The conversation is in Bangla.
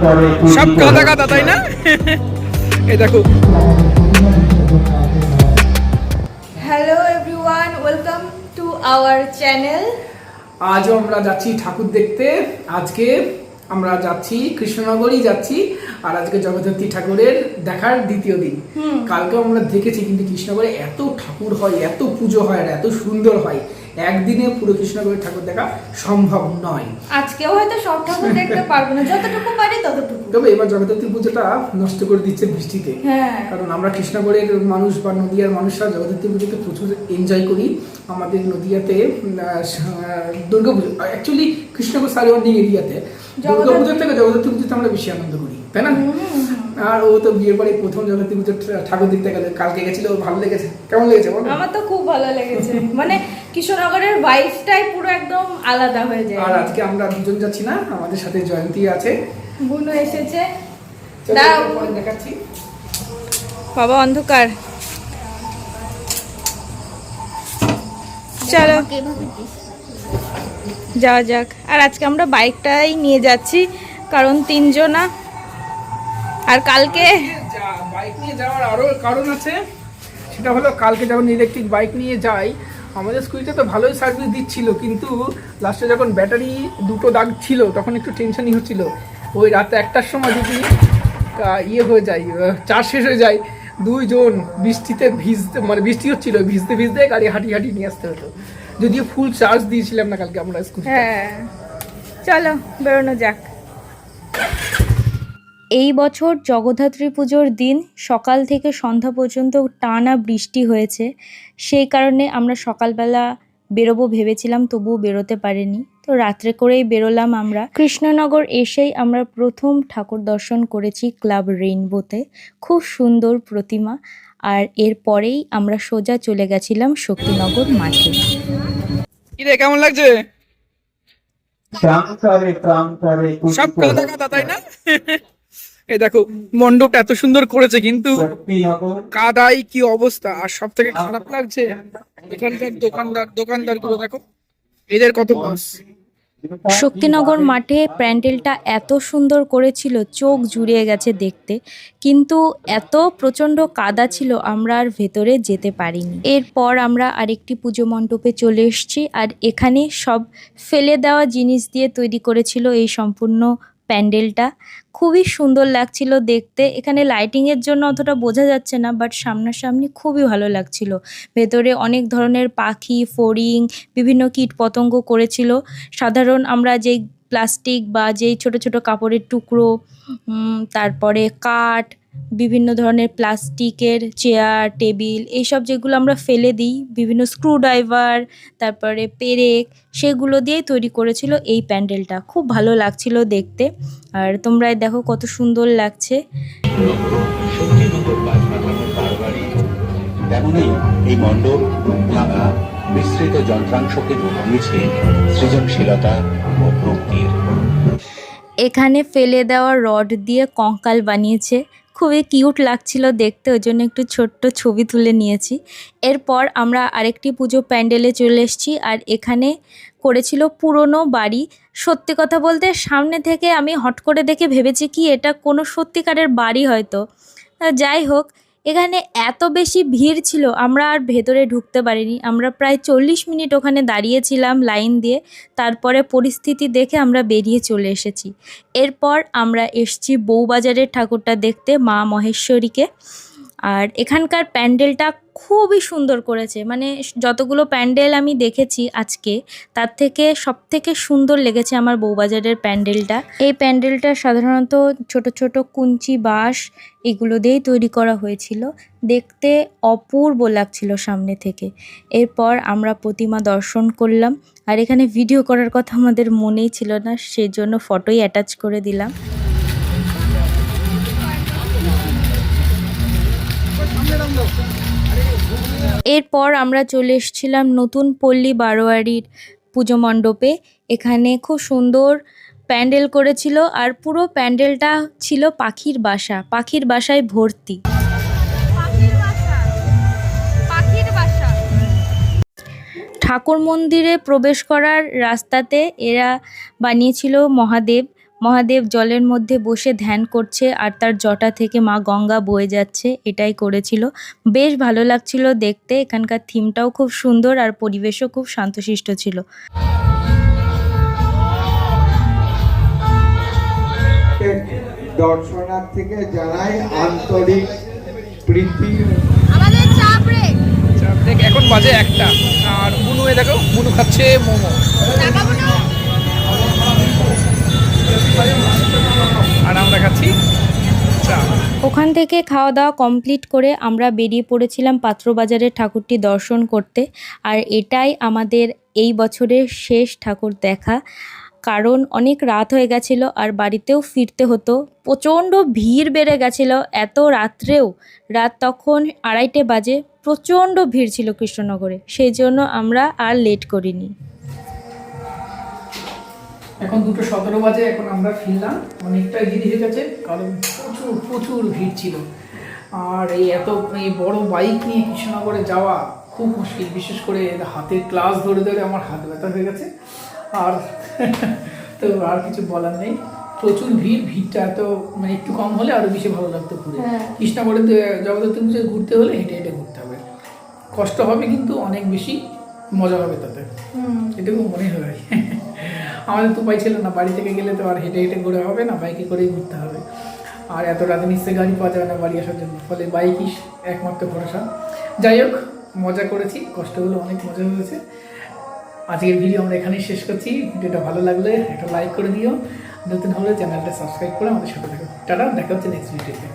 সব কাদা কাদা, তাই না? এই দেখো। Hello everyone, welcome to our channel. আজও আমরা যাচ্ছি ঠাকুর দেখতে। আজকে আমরা যাচ্ছি কৃষ্ণনগরই যাচ্ছি, আর আজকে জগদ্ধাত্রী ঠাকুরের দেখার দ্বিতীয় দিন। কালকে আমরা দেখেছি, কিন্তু কৃষ্ণনগরে এত ঠাকুর হয়, এত পুজো হয়, আর এত সুন্দর হয়, একদিনে পুরো কৃষ্ণনগরের ঠাকুর দেখা সম্ভব নয়। আজকেও হয়তো সব ঠাকুর দেখতে পারবো না, যতটুকু পারি ততটুকু। তবে এবার জগদ্ধাত্রী পুজোটা নষ্ট করে দিচ্ছে বৃষ্টিতে। কারণ আমরা কৃষ্ণনগরের মানুষ বা নদিয়ার মানুষরা জগদ্ধাত্রী পুজোকে প্রচুর এনজয় করি। আমাদের নদিয়াতে দুর্গাপুজো, অ্যাকচুয়ালি কৃষ্ণনগর সারাউন্ডিং এরিয়াতে দুর্গাপুজোর থেকে জগদ্ধাত্রী পুজোতে আমরা বেশি আনন্দ করি, তাই না? আর ও তো বিয়ের পরে প্রথম জগদ্ধাত্রী পুজোর ঠাকুর দেখতে গেলে, কালকে গেছিল, ভালো লেগেছে? কেমন লেগেছে বলো? আমার তো খুব ভালো লেগেছে, মানে কৃষ্ণনগরের ভাইবসটাই পুরো একদম আলাদা হয়ে যায়। আর আজকে আমরা দুজন যাচ্ছি না, আমাদের সাথে জয়ন্তী আছে, বুনু এসেছে। দেখাচ্ছি। বাবা অন্ধকার, চলো যাওয়া যাক। আর আজকে আমরা বাইকটাই নিয়ে যাচ্ছি, কারণ তিনজনা। আর কালকে বাইক নিয়ে যাওয়ার আরো কারণ আছে, সেটা হলো কালকে যখন ইলেকট্রিক বাইক নিয়ে যাই, আমাদের স্কুটিতে তো ভালোই সার্ভিস দিচ্ছিল, কিন্তু লাস্টে যখন ব্যাটারি দুটো দাগ ছিল তখন একটু টেনশনই হচ্ছিল। ওই রাতে 1টার সময় যদি ইয়ে হয়ে যায়, চার্জ শেষ হয়ে যায়, দুইজন বৃষ্টিতে ভিজতে, মানে বৃষ্টি হচ্ছিল, ভিজতে ভিজতে গাড়ি হাঁটিয়ে হাঁটিয়ে নিয়ে আসতে হতো, যদিও ফুল চার্জ দিয়েছিলাম না কালকে আমরা স্কুটি। হ্যাঁ, চলো বেরোনো যাক। এই বছর জগদ্ধাত্রী পুজোর দিন সকাল থেকে সন্ধ্যা পর্যন্ত টানা বৃষ্টি হয়েছে, সেই কারণে আমরা সকালবেলা বেরোবো ভেবেছিলাম, তবুও বেরোতে পারিনি। তো রাত্রে করেই বেরোলাম আমরা। কৃষ্ণনগর এসেই আমরা প্রথম ঠাকুর দর্শন করেছি ক্লাব রেইনবোতে, খুব সুন্দর প্রতিমা। আর এরপরেই আমরা সোজা চলে গেছিলাম শক্তিনগর মাঠে। কিরে, কেমন লাগছে? সব কাদা কাদা, তাই না? এই দেখো, মণ্ডপটা এত সুন্দর করেছে, কিন্তু কাদাই কি অবস্থা। আর সব থেকে খারাপ লাগছে এখানকার দোকানদার গুলো দেখো, এদের কত লস। শক্তিনগর মাঠে প্যান্ডেলটা এত সুন্দর করেছিল, চোখ জুড়িয়ে গেছে দেখতে, কিন্তু এত প্রচণ্ড কাদা ছিল আমরা আর ভেতরে যেতে পারিনি। এরপর আমরা আরেকটি পুজো মণ্ডপে চলে এসেছি, আর এখানে সব ফেলে দেওয়া জিনিস দিয়ে তৈরি করেছিল এই সম্পূর্ণ প্যান্ডেলটা। খুবই সুন্দর লাগছিল দেখতে। এখানে লাইটিংয়ের জন্য অতটা বোঝা যাচ্ছে না, বাট সামনাসামনি খুবই ভালো লাগছিল। ভেতরে অনেক ধরনের পাখি, ফড়িং, বিভিন্ন কীট পতঙ্গ করেছিল। সাধারণ আমরা যেই প্লাস্টিক বা যেই ছোট ছোট কাপড়ের টুকরো, তারপরে কাঠ, বিভিন্ন ধরনের প্লাস্টিকের চেয়ার, টেবিল, এইসব যেগুলো আমরা ফেলে দিই, বিভিন্ন স্ক্রুড্রাইভার, তারপরে পেরেক, সেগুলো দিয়েই তৈরি করেছিল এই প্যান্ডেলটা। খুব ভালো লাগছিল দেখতে। আর তোমরাই দেখো কত সুন্দর লাগছে। তেমনি এই মণ্ডপ ভাঙা বিস্তৃত যন্ত্রাংশকে রূপ দিয়েছে সৃজনশীলতা ও ভক্তির। এখানে ফেলে দেওয়া রড দিয়ে কঙ্কাল বানিয়েছে, খুবই কিউট লাগছিল দেখতে, ওই জন্য একটু ছোট্ট ছবি তুলে নিয়েছি। এরপর আমরা আরেকটি পুজো প্যান্ডেলে চলে এসেছি, আর এখানে করেছিল পুরনো বাড়ি। সত্যি কথা বলতে সামনে থেকে আমি হট করে দেখে ভেবেছি কি এটা কোনো সত্যিকারের বাড়ি হয়তো। যাই হোক, এখানে এত বেশি ভিড় ছিল আমরা আর ভেতরে ঢুকতে পারিনি। আমরা প্রায় 40 মিনিট ওখানে দাঁড়িয়েছিলাম লাইন দিয়ে, তারপরে পরিস্থিতি দেখে আমরা বেরিয়ে চলে এসেছি। এরপর আমরা এসেছি বউবাজারের ঠাকুরটা দেখতে, মা মহেশ্বরীকে। আর এখানকার প্যান্ডেলটা খুবই সুন্দর করেছে, মানে যতগুলো প্যান্ডেল আমি দেখেছি আজকে, তার থেকে সবথেকে সুন্দর লেগেছে আমার বউবাজারের প্যান্ডেলটা। এই প্যান্ডেলটা সাধারণত ছোট ছোট কুঞ্চি বাঁশ এগুলো দিয়েই তৈরি করা হয়েছিল, দেখতে অপূর্ব লাগছিল সামনে থেকে। এরপর আমরা প্রতিমা দর্শন করলাম, আর এখানে ভিডিও করার কথা আমাদের মনেই ছিল না, সেজন্য ফটোই অ্যাটাচ করে দিলাম। এরপর আমরা চলে এসেছিলাম নতুন পল্লী বারোয়ারির পুজো মণ্ডপে। এখানে খুব সুন্দর প্যান্ডেল করেছিল, আর পুরো প্যান্ডেলটা ছিল পাখির বাসা, পাখির বাসায় ভর্তি। ঠাকুর মন্দিরে প্রবেশ করার রাস্তাতে এরা বানিয়েছিল মহাদেব। মহাদেব জলের মধ্যে বসে ধ্যান করছে আর তার জটা থেকে মা গঙ্গা বয়ে যাচ্ছে, এটাই করেছিল। বেশ ভালো লাগছিল দেখতে, এখানকার থিমটাও খুব সুন্দর আর পরিবেশও খুব শান্তশিষ্ট ছিল। দর্শনার্থীকে জানাই আন্তরিক প্রীতি। এখন বাজে 1টা, আর বুনু দেখো, বুনু খাচ্ছে মোমো, আর আমরা খাচ্ছি চা। ওখান থেকে খাওয়া দাওয়া কমপ্লিট করে আমরা বেরিয়ে পড়েছিলাম পাত্রবাজারের ঠাকুরটি দর্শন করতে। আর এটাই আমাদের এই বছরের শেষ ঠাকুর দেখা, কারণ অনেক রাত হয়ে গেছিলো আর বাড়িতেও ফিরতে হতো। প্রচণ্ড ভিড় বেড়ে গেছিলো, এত রাত্রেও, রাত তখন 2:30 বাজে, প্রচণ্ড ভিড় ছিল কৃষ্ণনগরে, সেই জন্য আমরা আর লেট করিনি। এখন 2:17 বাজে, এখন আমরা ফিরলাম, অনেকটাই দেরি হয়ে গেছে কারণ প্রচুর ভিড় ছিল। আর এই বড় বাইক নিয়ে কৃষ্ণনগরে যাওয়া খুব মুশকিল, বিশেষ করে হাতের ক্লাস ধরে ধরে আমার হাত ব্যথা হয়ে গেছে। আর তো আর কিছু বলার নেই, প্রচুর ভিড়টা এত একটু কম হলে আরো বেশি ভালো লাগতো ঘুরে। কৃষ্ণনগরে জগদ্ধাত্রী পুজোয় ঘুরতে হলে হেঁটে হেঁটে ঘুরতে হবে, কষ্ট হবে কিন্তু অনেক বেশি মজা হবে তাতে, এটুকু মনে হয়। আমাদের তো উপায় ছিল না, বাড়ি থেকে গেলে তো আর হেঁটে হেঁটে ঘোরা হবে না, বাইকে করেই ঘুরতে হবে। আর এত রাতে নিশ্চয়ই গাড়ি পাওয়া যাবে না বাড়ি আসার জন্য, ফলে বাইকই একমাত্র ভরসা। যাই হোক, মজা করেছি, কষ্টগুলো অনেক মজা হয়েছে। আজকের ভিডিও আমরা এখানেই শেষ করছি। ভিডিওটা ভালো লাগলে একটা লাইক করে দিও, নতুন হলে চ্যানেলটা সাবস্ক্রাইব করে আমাদের সাথে থাকো। টাটা, দেখা হচ্ছে নেক্সট ভিডিওতে।